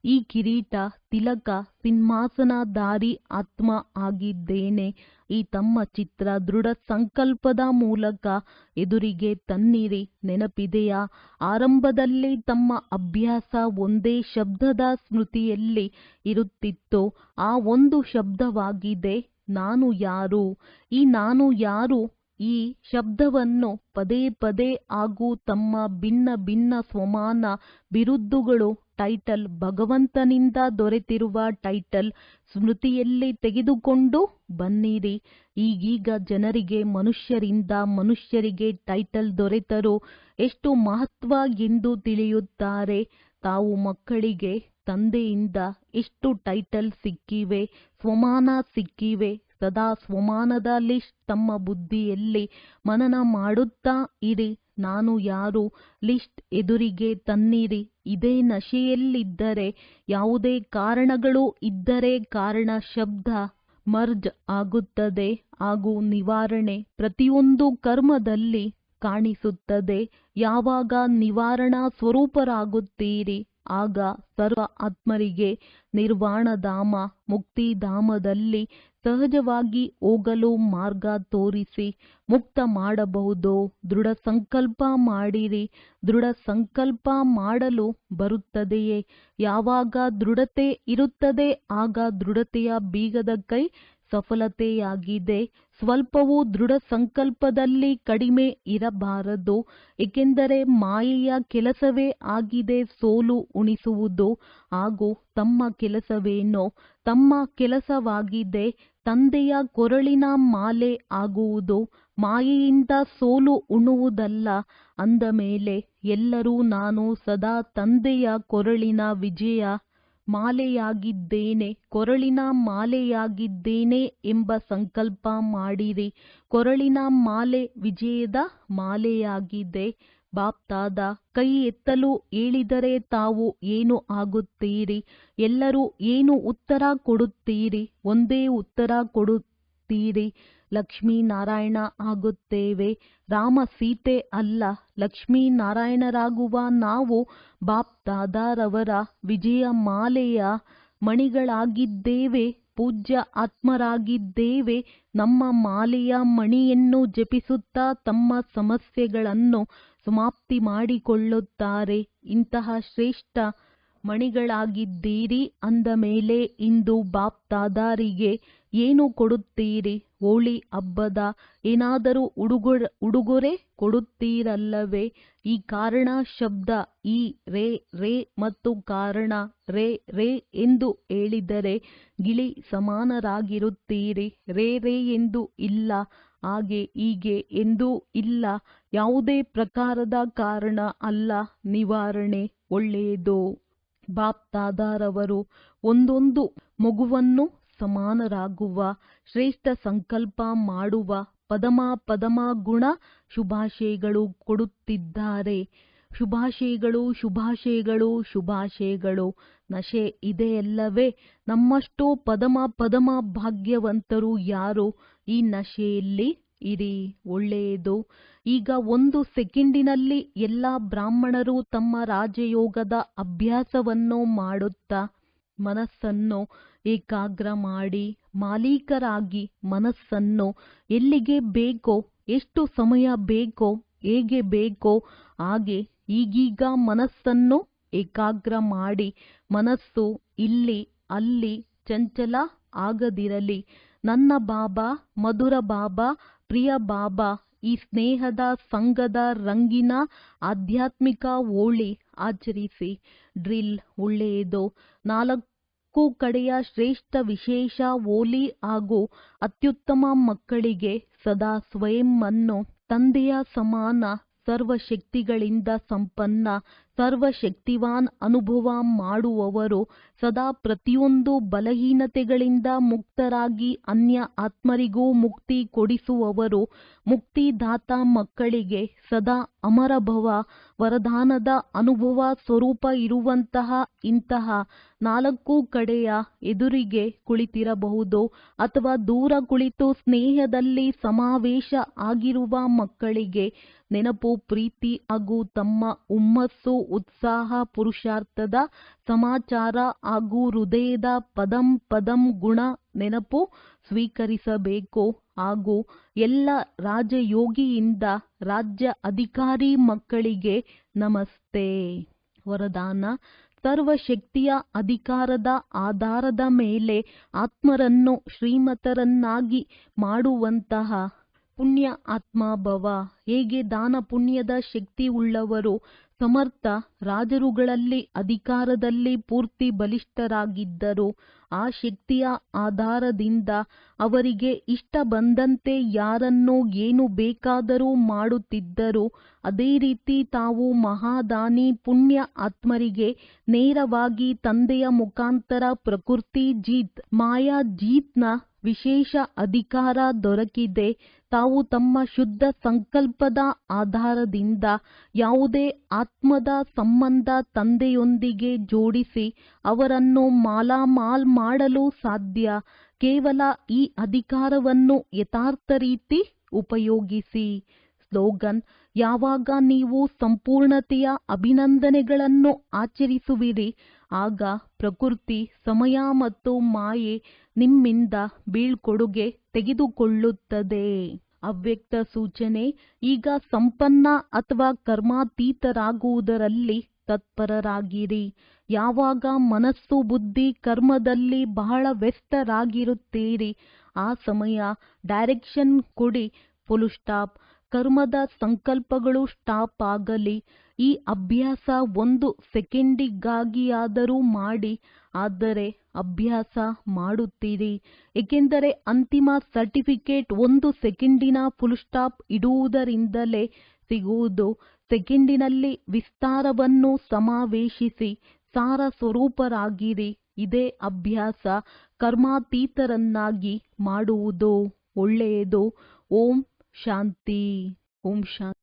[SPEAKER 1] ಈ ಕಿರೀಟ, ತಿಲಕ, ಸಿಂಹಾಸನಧಾರಿ ಆತ್ಮ ಆಗಿದ್ದೇನೆ. ಈ ತಮ್ಮ ಚಿತ್ರ ದೃಢ ಸಂಕಲ್ಪದ ಮೂಲಕ ಎದುರಿಗೆ ತನ್ನಿರಿ. ನೆನಪಿದೆಯಾ? ಆರಂಭದಲ್ಲಿ ತಮ್ಮ ಅಭ್ಯಾಸ ಒಂದೇ ಶಬ್ದದ ಸ್ಮೃತಿಯಲ್ಲಿ ಇರುತ್ತಿತ್ತು. ಆ ಒಂದು ಶಬ್ದವಾಗಿದೆ, ನಾನು ಯಾರು? ಈ ನಾನು ಯಾರು? ಈ ಶಬ್ದವನ್ನು ಪದೇ ಪದೇ ಹಾಗೂ ತಮ್ಮ ಭಿನ್ನ ಭಿನ್ನ ಸ್ವಮಾನ ಬಿರುದುಗಳು ಟೈಟಲ್ ಭಗವಂತನಿಂದ ದೊರೆತಿರುವ ಟೈಟಲ್ ಸ್ಮೃತಿಯಲ್ಲಿ ತೆಗೆದುಕೊಂಡು ಬನ್ನಿರಿ. ಈಗೀಗ ಜನರಿಗೆ ಮನುಷ್ಯರಿಗೆ ಟೈಟಲ್ ದೊರೆತರೂ ಎಷ್ಟು ಮಹತ್ವ ಎಂದು ತಿಳಿಯುತ್ತಾರೆ. ತಾವು ಮಕ್ಕಳಿಗೆ ತಂದೆಯಿಂದ ಎಷ್ಟು ಟೈಟಲ್ ಸಿಕ್ಕಿವೆ, ಸ್ವಮಾನ ಸಿಕ್ಕಿವೆ. ಸದಾ ಸ್ವಮಾನದ ಲಿಸ್ಟ್ ತಮ್ಮ ಬುದ್ಧಿಯಲ್ಲಿ ಮನನ ಮಾಡುತ್ತಾ ಇರಿ. ನಾನು ಯಾರು ಲಿಸ್ಟ್ ಎದುರಿಗೆ ತನ್ನಿರಿ. ಇದೇ ನಶೆಯಲ್ಲಿದ್ದರೆ, ಯಾವುದೇ ಕಾರಣಗಳು ಇದ್ದರೆ ಕಾರಣ ಶಬ್ದ ಮರ್ಜ್ ಆಗುತ್ತದೆ ಹಾಗೂ ನಿವಾರಣೆ ಪ್ರತಿಯೊಂದು ಕರ್ಮದಲ್ಲಿ ಕಾಣಿಸುತ್ತದೆ. ಯಾವಾಗ ನಿವಾರಣಾ ಸ್ವರೂಪರಾಗುತ್ತೀರಿ ಆಗ ಸರ್ವ ಆತ್ಮರಿಗೆ ನಿರ್ವಾಣಧಾಮ ಮುಕ್ತಿಧಾಮದಲ್ಲಿ ಸಹಜವಾಗಿ ಹೋಗಲು ಮಾರ್ಗ ತೋರಿಸಿ ಮುಕ್ತ ಮಾಡಬಹುದು. ದೃಢ ಸಂಕಲ್ಪ ಮಾಡಿರಿ. ದೃಢ ಸಂಕಲ್ಪ ಮಾಡಲು ಬರುತ್ತದೆಯೇ? ಯಾವಾಗ ದೃಢತೆ ಇರುತ್ತದೆ ಆಗ ದೃಢತೆಯ ಬೀಗದ ಕೈ ಸಫಲತೆಯಾಗಿದೆ. ಸ್ವಲ್ಪವೂ ದೃಢ ಸಂಕಲ್ಪದಲ್ಲಿ ಕಡಿಮೆ ಇರಬಾರದು. ಏಕೆಂದರೆ ಮಾಯೆಯ ಕೆಲಸವೇ ಆಗಿದೆ ಸೋಲು ಉಣಿಸುವುದು. ಹಾಗೂ ತಮ್ಮ ಕೆಲಸವೇನೋ ತಮ್ಮ ಕೆಲಸವಾಗಿದೆ ತಂದೆಯ ಕೊರಳಿನ ಮಾಲೆ ಆಗುವುದು. ಮಾಯೆಯಿಂದ ಸೋಲು ಉಣ್ಣುವುದಲ್ಲ. ಅಂದ ಮೇಲೆ ಎಲ್ಲರೂ ನಾನು ಸದಾ ತಂದೆಯ ಕೊರಳಿನ ವಿಜಯ ಮಾಲೆಯಾಗಿದ್ದೇನೆ, ಕೊರಳಿನ ಮಾಲೆಯಾಗಿದ್ದೇನೆ ಎಂಬ ಸಂಕಲ್ಪ ಮಾಡಿರಿ. ಕೊರಳಿನ ಮಾಲೆ ವಿಜಯದ ಮಾಲೆಯಾಗಿದೆ. ಬಾಪ್ತಾದ ಕೈ ಎತ್ತಲು ಹೇಳಿದರೆ ತಾವು ಏನು ಆಗುತ್ತೀರಿ? ಎಲ್ಲರೂ ಏನು ಉತ್ತರ ಕೊಡುತ್ತೀರಿ? ಒಂದೇ ಉತ್ತರ ಕೊಡುತ್ತೀರಿ, ಲಕ್ಷ್ಮೀನಾರಾಯಣ ಆಗುತ್ತೇವೆ. ರಾಮ ಸೀತೆ ಅಲ್ಲ, ಲಕ್ಷ್ಮೀನಾರಾಯಣರಾಗುವ ನಾವು ಬಾಪ್ದಾದಾರವರ ವಿಜಯ ಮಾಲೆಯ ಮಣಿಗಳಾಗಿದ್ದೇವೆ. ಪೂಜ್ಯ ಆತ್ಮರಾಗಿದ್ದೇವೆ. ನಮ್ಮ ಮಾಲೆಯ ಮಣಿಯನ್ನು ಜಪಿಸುತ್ತಾ ತಮ್ಮ ಸಮಸ್ಯೆಗಳನ್ನು ಸಮಾಪ್ತಿ ಮಾಡಿಕೊಳ್ಳುತ್ತಾರೆ. ಇಂತಹ ಶ್ರೇಷ್ಠ ಮಣಿಗಳಾಗಿದ್ದೀರಿ ಅಂದ ಮೇಲೆ ಇಂದು ಬಾಪ್ದಾದಾರಿಗೆ ಏನು ಕೊಡುತ್ತೀರಿ? ಹೋಳಿ ಹಬ್ಬದ ಏನಾದರೂ ಉಡುಗೊರೆ ಕೊಡುತ್ತೀರಲ್ಲವೇ? ಈ ಕಾರಣ ಶಬ್ದ ಈ ರೇ ಮತ್ತು ಕಾರಣ ರೇ ಎಂದು ಹೇಳಿದರೆ ಗಿಳಿ ಸಮಾನರಾಗಿರುತ್ತೀರಿ. ರೇ ಎಂದು ಇಲ್ಲ, ಹಾಗೆ ಹೀಗೆ ಎಂದೂ ಇಲ್ಲ. ಯಾವುದೇ ಪ್ರಕಾರದ ಕಾರಣ ಅಲ್ಲ. ನಿವಾರಣೆ ಒಳ್ಳೆಯದು. ಬಾಪ್ದಾದಾರವರು ಒಂದೊಂದು ಮಗುವನ್ನು ಸಮಾನರಾಗುವ ಶ್ರೇಷ್ಠ ಸಂಕಲ್ಪ ಮಾಡುವ ಪದಮ ಗುಣ ಶುಭಾಶಯಗಳು ಕೊಡುತ್ತಿದ್ದಾರೆ. ಶುಭಾಶಯಗಳು ಶುಭಾಶಯಗಳು ಶುಭಾಶಯಗಳು. ನಶೆ ಇದೆಯಲ್ಲವೇ? ನಮ್ಮಷ್ಟು ಪದಮ ಭಾಗ್ಯವಂತರು ಯಾರು? ಈ ನಶೆಯಲ್ಲಿ ಇರಿ. ಒಳ್ಳೆಯದು. ಈಗ 1 ಸೆಕೆಂಡಿನಲ್ಲಿ ಎಲ್ಲ ಬ್ರಾಹ್ಮಣರು ತಮ್ಮ ರಾಜಯೋಗದ ಅಭ್ಯಾಸವನ್ನು ಮಾಡುತ್ತಾ ಮನಸ್ಸನ್ನು ಏಕಾಗ್ರ ಮಾಡಿ ಮಾಲೀಕರಾಗಿ ಮನಸ್ಸನ್ನು ಎಲ್ಲಿಗೆ ಬೇಕೋ, ಎಷ್ಟು ಸಮಯ ಬೇಕೋ, ಹೇಗೆ ಬೇಕೋ ಹಾಗೆ ಈಗೀಗ ಮನಸ್ಸನ್ನು ಏಕಾಗ್ರ ಮಾಡಿ ಮನಸ್ಸು ಇಲ್ಲಿ ಅಲ್ಲಿ ಚಂಚಲ ಆಗದಿರಲಿ. ನನ್ನ ಬಾಬಾ, ಮಧುರ ಬಾಬಾ, ಪ್ರಿಯ ಬಾಬಾ, ಈ ಸ್ನೇಹದ ಸಂಘದ ರಂಗಿನ ಆಧ್ಯಾತ್ಮಿಕ ಹೋಳಿ ಆಚರಿಸಿ. ಡ್ರಿಲ್ ಒಳ್ಳೆಯದು. 4 ಕಡೆಯ ಶ್ರೇಷ್ಠ ವಿಶೇಷ ಹೋಲಿ ಹಾಗೂ ಅತ್ಯುತ್ತಮ ಮಕ್ಕಳಿಗೆ ಸದಾ ಸ್ವಯಂವನ್ನು ತಂದೆಯ ಸಮಾನ ಸರ್ವಶಕ್ತಿಗಳಿಂದ ಸಂಪನ್ನ ಸರ್ವಶಕ್ತಿವಾನ್ ಅನುಭವ ಮಾಡುವವರು, ಸದಾ ಪ್ರತಿಯೊಂದು ಬಲಹೀನತೆಗಳಿಂದ ಮುಕ್ತರಾಗಿ ಅನ್ಯ ಆತ್ಮರಿಗೂ ಮುಕ್ತಿ ಕೊಡಿಸುವವರು, ಮುಕ್ತಿದಾತ ಮಕ್ಕಳಿಗೆ ಸದಾ ಅಮರಭವ ವರದಾನದ ಅನುಭವ ಸ್ವರೂಪ ಇರುವಂತಹ ಇಂತಹ 4 ಕಡೆಯ ಎದುರಿಗೆ ಕುಳಿತಿರಬಹುದು ಅಥವಾ ದೂರ ಕುಳಿತು ಸ್ನೇಹದಲ್ಲಿ ಸಮಾವೇಶ ಆಗಿರುವ ಮಕ್ಕಳಿಗೆ ನೆನಪು, ಪ್ರೀತಿ ಹಾಗೂ ತಮ್ಮ ಹುಮ್ಮಸ್ಸು, ಉತ್ಸಾಹ, ಪುರುಷಾರ್ಥದ ಸಮಾಚಾರ ಹಾಗೂ ಹೃದಯದ ಪದಂ ಗುಣ ನೆನಪು ಸ್ವೀಕರಿಸಬೇಕು. ಹಾಗೂ ಎಲ್ಲ ರಾಜಯೋಗಿಯಿಂದ ರಾಜ್ಯ ಅಧಿಕಾರಿ ಮಕ್ಕಳಿಗೆ ನಮಸ್ತೆ. ವರದಾನ: ಸರ್ವಶಕ್ತಿಯ ಅಧಿಕಾರದ ಆಧಾರದ ಮೇಲೆ ಆತ್ಮರನ್ನು ಶ್ರೀಮತರನ್ನಾಗಿ ಮಾಡುವಂತಹ ಪುಣ್ಯ ಆತ್ಮ ಭವ. ಹೇಗೆ ದಾನ ಪುಣ್ಯದ ಶಕ್ತಿ ಉಳ್ಳವರು ಸಮರ್ಥ ರಾಜರುಗಳಲ್ಲಿ ಅಧಿಕಾರದಲ್ಲಿ ಪೂರ್ತಿ ಬಲಿಷ್ಠರಾಗಿದ್ದರು. ಆ ಶಕ್ತಿಯ ಆಧಾರದಿಂದ ಅವರಿಗೆ ಇಷ್ಟ ಬಂದಂತೆ ಯಾರನ್ನು ಏನು ಬೇಕಾದರೂ ಮಾಡುತ್ತಿದ್ದರು. ಅದೇ ರೀತಿ ತಾವು ಮಹಾದಾನಿ ಪುಣ್ಯ ಆತ್ಮರಿಗೆ ನೇರವಾಗಿ ತಂದೆಯ ಮುಖಾಂತರ ಪ್ರಕೃತಿ ಜೀತ್ ಮಾಯಾ ಜೀತ್ನ ವಿಶೇಷ ಅಧಿಕಾರ ದೊರಕಿದೆ. ತಾವು ತಮ್ಮ ಶುದ್ಧ ಸಂಕಲ್ಪದ ಆಧಾರದಿಂದ ಯಾವುದೇ ಆತ್ಮದ ಸಂಬಂಧ ತಂದೆಯೊಂದಿಗೆ ಜೋಡಿಸಿ ಅವರನ್ನು ಮಾಲಾಮಾಲ್ ಮಾಡಲು ಸಾಧ್ಯ. ಕೇವಲ ಈ ಅಧಿಕಾರವನ್ನು ಯಥಾರ್ಥ ರೀತಿ ಉಪಯೋಗಿಸಿ. ಸ್ಲೋಗನ್: ಯಾವಾಗ ನೀವು ಸಂಪೂರ್ಣತೆಯ ಅಭಿನಂದನೆಗಳನ್ನು ಆಚರಿಸುವಿರಿ ಆಗ ಪ್ರಕೃತಿ, ಸಮಯ ಮತ್ತು ಮಾಯೆ ನಿಮ್ಮಿಂದ ಬೀಳ್ಕೊಡುಗೆ ತೆಗೆದುಕೊಳ್ಳುತ್ತದೆ. ಅವ್ಯಕ್ತ ಸೂಚನೆ: ಈಗ ಸಂಪನ್ನ ಅಥವಾ ಕರ್ಮಾತೀತರಾಗುವುದರಲ್ಲಿ ತತ್ಪರರಾಗಿರಿ. ಯಾವಾಗ ಮನಸ್ಸು ಬುದ್ಧಿ ಕರ್ಮದಲ್ಲಿ ಬಹಳ ವ್ಯಸ್ತರಾಗಿರುತ್ತೀರಿ ಆ ಸಮಯ ಡೈರೆಕ್ಷನ್ ಕೊಡಿ. Full stop. ಕರ್ಮದ ಸಂಕಲ್ಪಗಳು ಸ್ಟಾಪ್ ಆಗಲಿ. ಈ ಅಭ್ಯಾಸ 1 ಸೆಕೆಂಡಿಗಾಗಿಯಾದರೂ ಮಾಡಿ. ಆದರೆ ಅಭ್ಯಾಸ ಮಾಡುತ್ತೀರಿ, ಏಕೆಂದರೆ ಅಂತಿಮ ಸರ್ಟಿಫಿಕೇಟ್ 1 ಸೆಕೆಂಡಿನ ಫುಲ್ ಸ್ಟಾಪ್ ಇಡುವುದರಿಂದಲೇ ಸಿಗುವುದು. ಸೆಕೆಂಡಿನಲ್ಲಿ ವಿಸ್ತಾರವನ್ನು ಸಮಾವೇಶಿಸಿ ಸಾರ ಸ್ವರೂಪರಾಗಿರಿ. ಇದೇ ಅಭ್ಯಾಸ ಕರ್ಮಾತೀತರನ್ನಾಗಿ ಮಾಡುವುದು. ಒಳ್ಳೆಯದು. ಓಂ ಶಾಂತಿ. ಓಂ ಶಾಂತಿ.